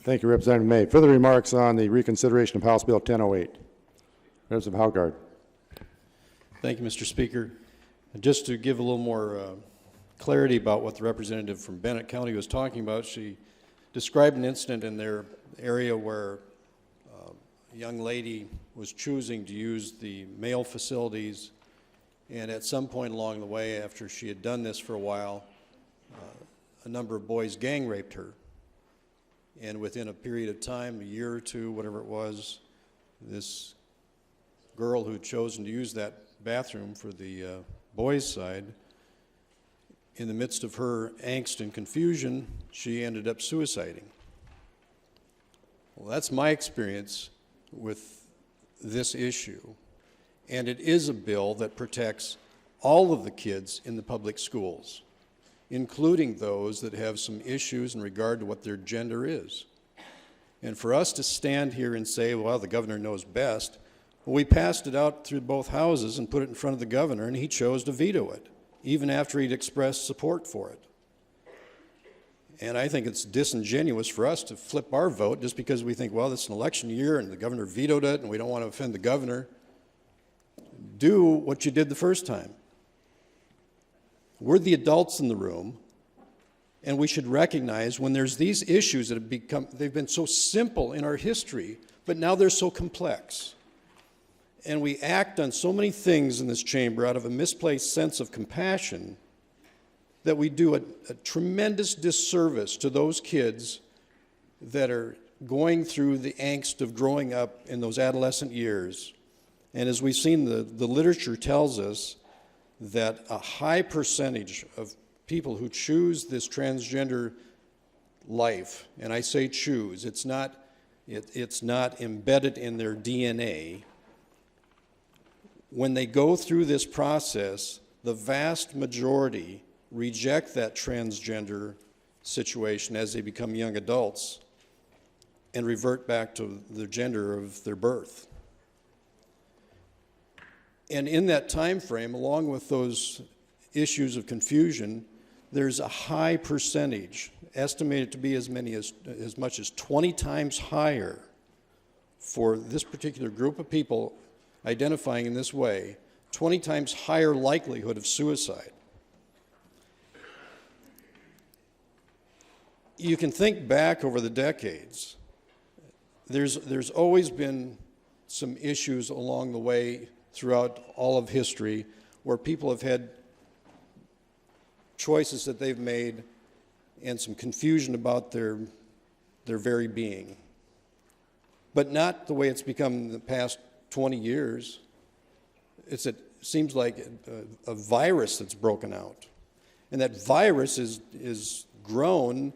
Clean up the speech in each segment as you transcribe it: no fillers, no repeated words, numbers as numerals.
Thank you, Representative May. Further remarks on the reconsideration of House Bill 1008. Representative Haugaard. Thank you, Mr. Speaker. Just to give a little more clarity about what the representative from Bennett County was talking about, she described an incident in their area where a young lady was choosing to use the male facilities, and at some point along the way, after she had done this for a while, a number of boys gang raped her. And within a period of time, a year or two, whatever it was, this girl who had chosen to use that bathroom for the boys' side, in the midst of her angst and confusion, she ended up suiciding. Well, that's my experience with this issue. And it is a bill that protects all of the kids in the public schools, including those that have some issues in regard to what their gender is. And for us to stand here and say, well, the governor knows best, well, we passed it out through both houses and put it in front of the governor, and he chose to veto it, even after he'd expressed support for it. And I think it's disingenuous for us to flip our vote just because we think, well, it's an election year and the governor vetoed it and we don't want to offend the governor. Do what you did the first time. We're the adults in the room, and we should recognize when there's these issues that have they've been so simple in our history, but now they're so complex. And we act on so many things in this chamber out of a misplaced sense of compassion that we do a tremendous disservice to those kids that are going through the angst of growing up in those adolescent years. And as we've seen, the literature tells us that a high percentage of people who choose this transgender life, and I say choose, it's not embedded in their DNA. When they go through this process, the vast majority reject that transgender situation as they become young adults and revert back to the gender of their birth. And in that time frame, along with those issues of confusion, there's a high percentage, estimated to be as much as 20 times higher for this particular group of people identifying in this way, 20 times higher likelihood of suicide. You can think back over the decades. There's always been some issues along the way throughout all of history where people have had choices that they've made and some confusion about their very being. But not the way it's become in the past 20 years. It seems like a virus that's broken out. And that virus is grown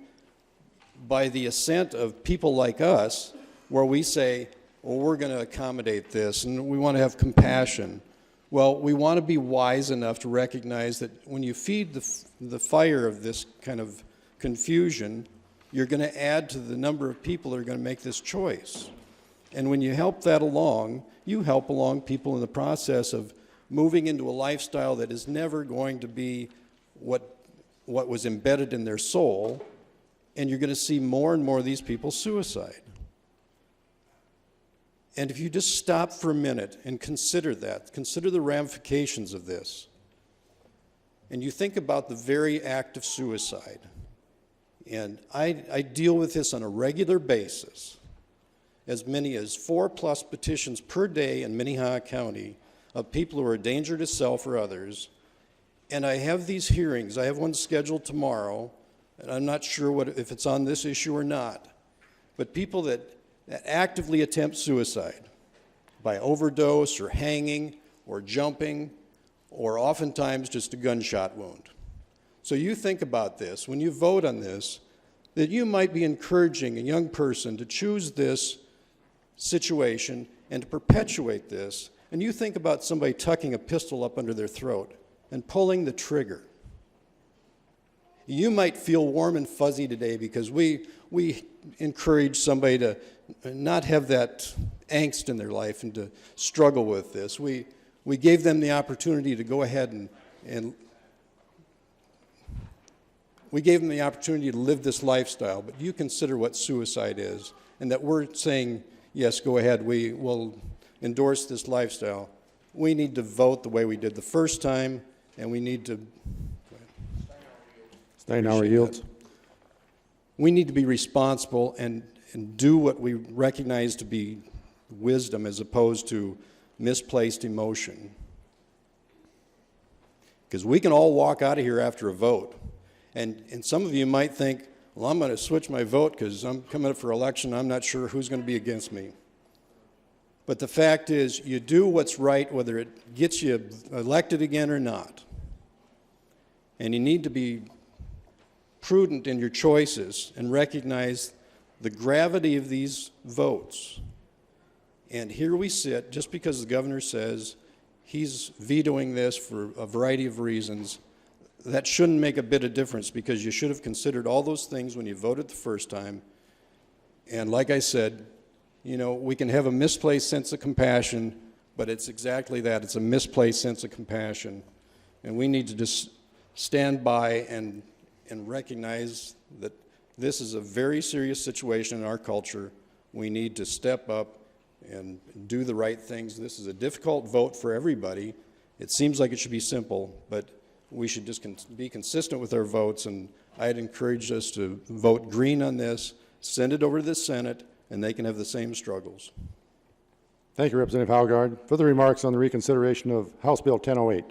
by the assent of people like us, where we say, well, we're going to accommodate this and we want to have compassion. Well, we want to be wise enough to recognize that when you feed the fire of this kind of confusion, you're going to add to the number of people that are going to make this choice. And when you help that along, you help along people in the process of moving into a lifestyle that is never going to be what was embedded in their soul, and you're going to see more and more of these people suicide. And if you just stop for a minute and consider that, consider the ramifications of this, and you think about the very act of suicide, and I deal with this on a regular basis, as many as 4+ petitions per day in Minnehaha County of people who are a danger to self or others, and I have these hearings. I have one scheduled tomorrow, and I'm not sure if it's on this issue or not, but people that actively attempt suicide by overdose or hanging or jumping or oftentimes just a gunshot wound. So you think about this, when you vote on this, that you might be encouraging a young person to choose this situation and to perpetuate this, and you think about somebody tucking a pistol up under their throat and pulling the trigger. You might feel warm and fuzzy today because we encourage somebody to not have that angst in their life and to struggle with this. We gave them the opportunity to go ahead and we gave them the opportunity to live this lifestyle, but you consider what suicide is, and that we're saying, yes, go ahead, we will endorse this lifestyle. We need to vote the way we did the first time, and we need to Stay now or yield. we need to be responsible and do what we recognize to be wisdom as opposed to misplaced emotion. Because we can all walk out of here after a vote. And some of you might think, well, I'm going to switch my vote because I'm coming up for election. I'm not sure who's going to be against me. But the fact is, you do what's right, whether it gets you elected again or not. And you need to be prudent in your choices and recognize the gravity of these votes. And here we sit, just because the governor says he's vetoing this for a variety of reasons, that shouldn't make a bit of difference, because you should have considered all those things when you voted the first time. And like I said, you know, we can have a misplaced sense of compassion, but it's exactly that. It's a misplaced sense of compassion. And we need to just stand by and recognize that this is a very serious situation in our culture. We need to step up and do the right things. This is a difficult vote for everybody. It seems like it should be simple, but we should just be consistent with our votes, and I'd encourage us to vote green on this, send it over to the Senate, and they can have the same struggles. Thank you, Representative Haugaard. Further remarks on the reconsideration of House Bill 1008.